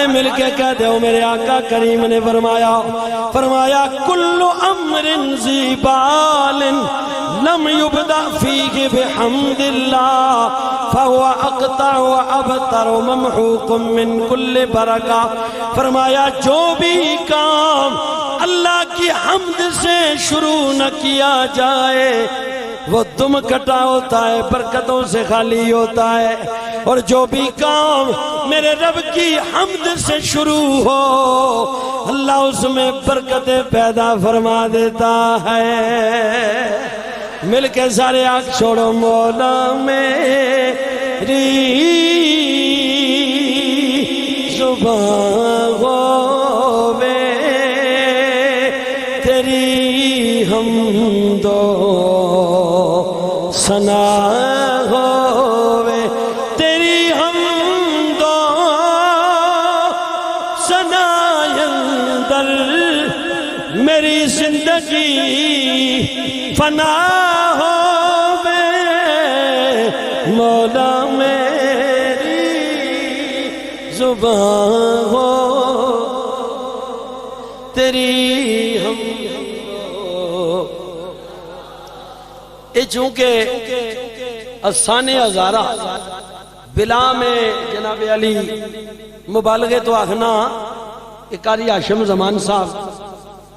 مل کے کہتے ہو میرے آقا کریم نے فرمایا کل امر ذی بال لم یبدأ فیہ بحمد اللہ فہو اقطع و ابتر و ممحوق من کل برکہ. فرمایا جو بھی کام اللہ کی حمد سے شروع نہ کیا جائے وہ دم کٹا ہوتا ہے، برکتوں سے خالی ہوتا ہے، اور جو بھی کام میرے رب کی حمد سے شروع ہو اللہ اس میں برکتیں پیدا فرما دیتا ہے. مل کے سارے آنکھ چھوڑو. مولا میری زبان ہووے تیری حمد و ثنا ہووے تیری حمد و ثنا اندر میری زندگی فنا ہووے. مولا میری زبان ہو تیری حمد. یہ چونکہ آسانے ہزارہ بلا میں جناب علی مبالغے تو آخنا کہ قاری ہاشم زمان صاحب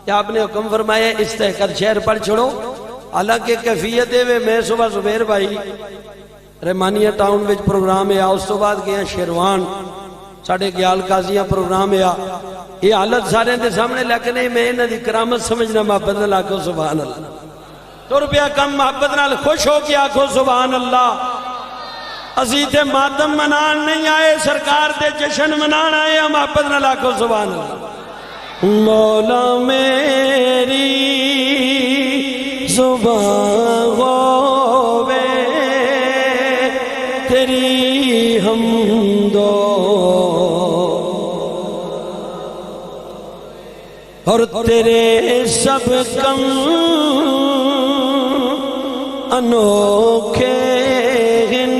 کہ آپ نے حکم فرمایا استحقر شہر پڑھ چھوڑو. حالانکہ کیفیت ہے میں صبح زبیر بھائی رحمانیہ ٹاؤن وچ پروگرام ہے، اس تو بعد گیا شیروان ساڑھے گیال قاضیاں پروگرام ہے. یہ حالت سارے دے سامنے لیکن میں انہاں دی کرامت سمجھنا محبت نال آکھو سبحان اللہ. تو روپیہ کم محبت نال خوش ہو کے آکھو سبحان اللہ. اسی تے ماتم منان نہیں آئے، سرکار دے جشن منان آئے، محبت نال آکھو سبحان اللہ. مولا میری زبان ہووے تیری حمد اور تیرے سب کم انوکھے ہن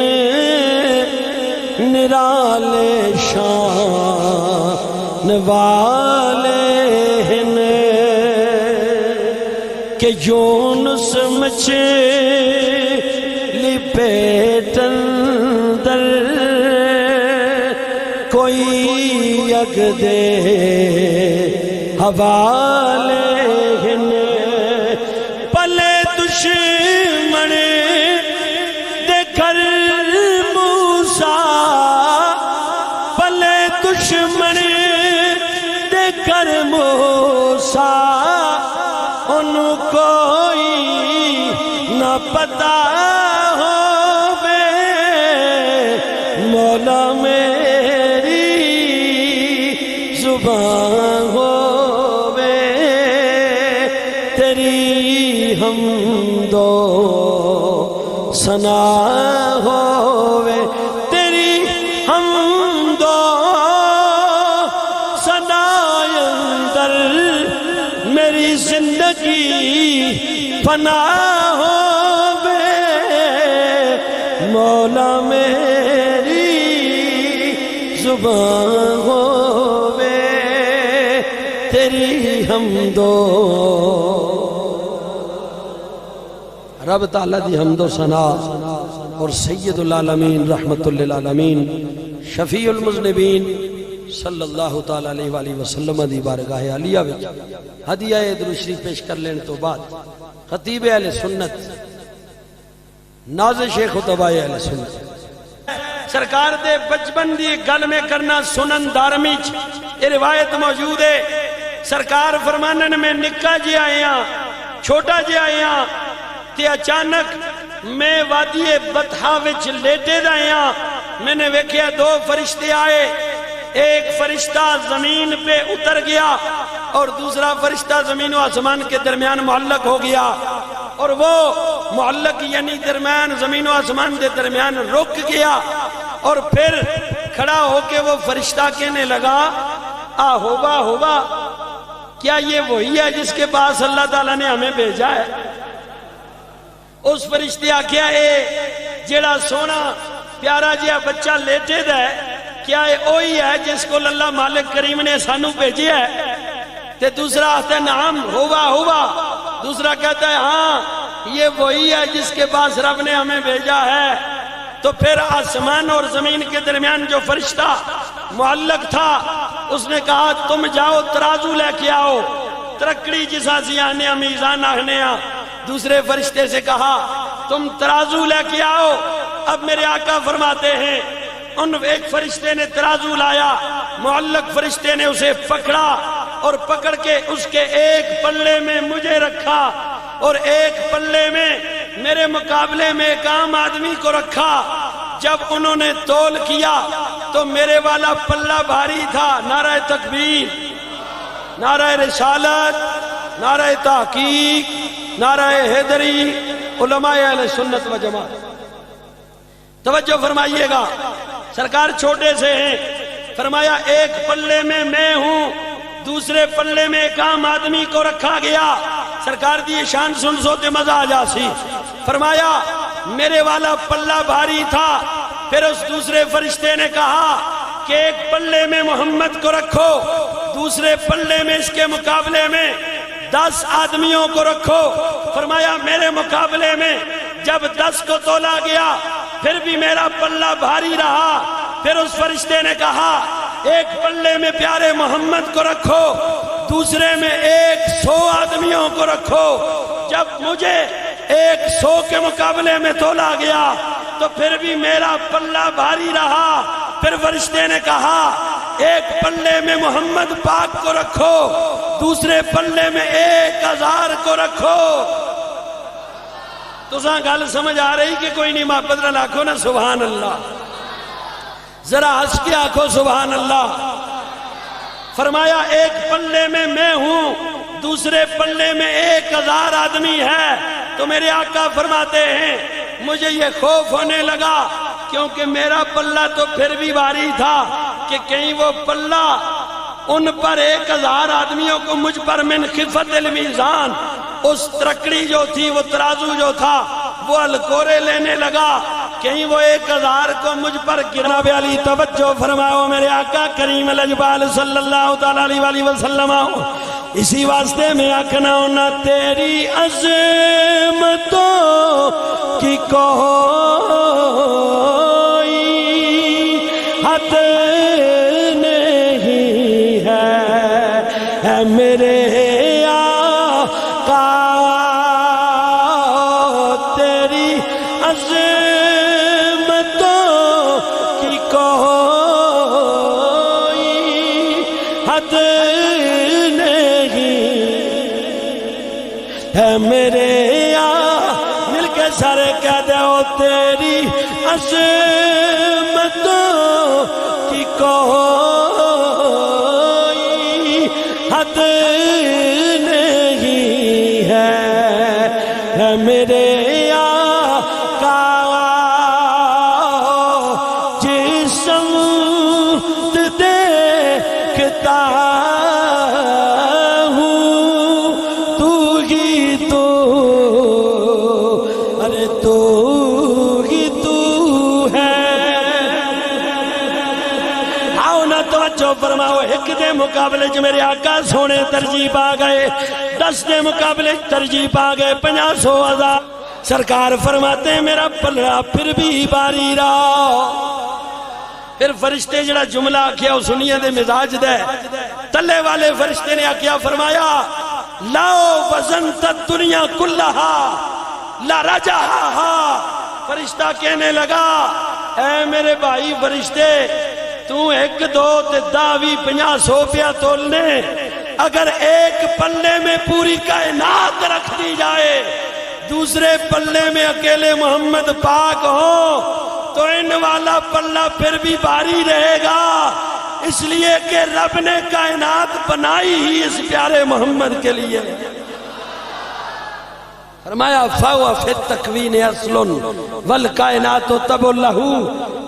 نرالے شان والے ہن کہ یونس مچھلی پیٹن در کوئی اگ دے حوالے ہن. پلے دشمن دے کر موسیٰ پلے دشمن دے کر موسیٰ ان کوئی نہ پتا ہووے. مولا میری زبان ہووے تیری حمد و ثنا ہووے تیری حمد و ثنا اندر میری زندگی فنا ہووے. مولا میری زبان ہووے تیری حمد و رب تعالیٰ دی حمد و ثنا اور سید العالمین رحمت للعالمین شفیع المذنبین صلی اللہ تعالیٰ علیہ وآلہ وسلم دی بارگاہ عالیہ وچ ہدیہ درود شریف پیش کر لینے تو بعد خطیب اہل سنت نازش خطبہ اہل سنت سرکار دے بچپن دی گل میں کرنا سنن دارمی یہ روایت موجود ہے. سرکار فرمانن میں نکا جی آئے ہیں چھوٹا جی آئے ہیں تے اچانک میں وادی بطحا وچ لیٹے دائے ہیں. میں نے ویکھیا دو فرشتے آئے، ایک فرشتہ زمین پہ اتر گیا اور دوسرا فرشتہ زمین و آسمان کے درمیان معلق ہو گیا، اور وہ معلق یعنی درمیان زمین و آسمان کے درمیان رک گیا، اور پھر کھڑا ہو کے وہ فرشتہ کہنے لگا ہوبا کیا یہ وہی ہے جس کے پاس اللہ تعالیٰ نے ہمیں بھیجا ہے؟ اس فرشتے آکھیا اے جیڑا سونا پیارا جیا بچہ لیٹے دا ہے کیا یہ وہی ہے جس کو اللہ مالک کریم نے سانو بھیجیا ہے؟ تے دوسرا آتا ہے نعم ہوا دوسرا کہتا ہے ہاں یہ وہی ہے جس کے پاس رب نے ہمیں بھیجا ہے۔ تو پھر آسمان اور زمین کے درمیان جو فرشتہ معلق تھا اس نے کہا تم جاؤ ترازو لے کے آؤ، ترکڑی جسا زیانے میزان آہنے۔ دوسرے فرشتے سے کہا تم ترازو لے کے آؤ۔ اب میرے آقا فرماتے ہیں ان ایک فرشتے نے ترازو لایا، معلق فرشتے نے اسے پکڑا اور پکڑ کے اس کے ایک پلے میں مجھے رکھا اور ایک پلے میں میرے مقابلے میں ایک عام آدمی کو رکھا۔ جب انہوں نے تول کیا تو میرے والا پلہ بھاری تھا۔ نعرہ تکبیر، نعرہ رسالت، نعرہ تحقیق، نعرہ حیدری، علماء اہل سنت و جماعت۔ توجہ فرمائیے گا، سرکار چھوٹے سے ہیں، فرمایا ایک پلے میں میں ہوں، دوسرے پلے میں ایک عام آدمی کو رکھا گیا۔ سرکار دی شان سن سوتے مزہ آ جاسی۔ فرمایا میرے والا پلہ بھاری تھا، پھر اس دوسرے فرشتے نے کہا کہ ایک پلے میں محمد کو رکھو، دوسرے پلے میں اس کے مقابلے میں 10 آدمیوں کو رکھو۔ فرمایا میرے مقابلے میں جب 10 کو تولا گیا پھر بھی میرا پلہ بھاری رہا۔ پھر اس فرشتے نے کہا ایک پلے میں پیارے محمد کو رکھو، دوسرے میں 100 آدمیوں کو رکھو۔ جب مجھے 100 کے مقابلے میں تولا گیا تو پھر بھی میرا پلہ بھاری رہا۔ پھر فرشتے نے کہا ایک پلے میں محمد پاک کو رکھو، دوسرے پلے میں 1000 کو رکھو۔ تو گل سمجھ آ رہی کہ کوئی نہیں؟ محبت نہ آکھو نا سبحان اللہ، ذرا ہنس کے آکھو سبحان اللہ۔ فرمایا ایک پلے میں ہوں، دوسرے پلے میں 1000 آدمی ہے۔ تو میرے آقا فرماتے ہیں مجھے یہ خوف ہونے لگا کیونکہ میرا پلہ تو پھر بھی بھاری تھا کہ کہیں وہ پلہ ان پر 1000 آدمیوں کو مجھ پر من خفت المیزان، اس ترکڑی جو تھی، وہ ترازو جو تھا وہ الکورے لینے لگا، کہیں وہ 1000 کو مجھ پر گرنا۔ علی توجہ فرماؤ، میرے آقا کریم الجبال صلی اللہ تعالیٰ علیہ وسلم۔ اسی واسطے میں آکھنا ہونا تیری عظمتوں کی کوئی حد نہیں ہے میرے آقا، تیری عظمتوں کی کوئی حد ہے میرے آقا۔ مل کے سارے کہہ دو تیری عظمتوں کی کوئی حد نہیں ہے میرے آقا، جس سمت دیکھتا فرماؤ ایک دے مقابلے جو میرے آقا سونے ترجیح پا گئے، 10 دے مقابلے ترجیح پا گئے 500 ہزار۔ سرکار فرماتے ہیں میرا پلڑا پھر بھی باری رہا۔ پھر فرشتے جڑا جملہ کیا اس سنیے دے مزاج دے، تلے والے فرشتے نے کیا فرمایا لاؤ وزنت الدنیا کلہا لا رجہا۔ فرشتہ کہنے لگا اے میرے بھائی فرشتے، تو 1 2 تے 10 500 پیا تولنے، اگر ایک پلے میں پوری کائنات رکھ دی جائے، دوسرے پلے میں اکیلے محمد پاک ہو تو ان والا پلہ پھر بھی بھاری رہے گا، اس لیے کہ رب نے کائنات بنائی ہی اس پیارے محمد کے لیے۔ فرمایا فَوَ فِي التَّكْوِينِ اَصْلٌ وَالْكَائِنَاتُ تَبُ لَهُ،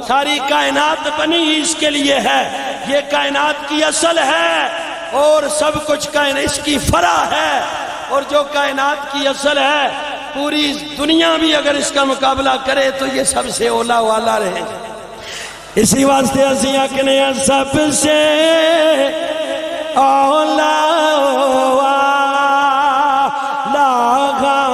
ساری کائنات بنی اس کے لیے ہے، یہ کائنات کی اصل ہے اور سب کچھ کائنات اس کی فرع ہے، اور جو کائنات کی اصل ہے پوری دنیا بھی اگر اس کا مقابلہ کرے تو یہ سب سے اولا والا رہے گا۔ اسی واسطے اسی آکھنے ہیں سب سے اولا لاغا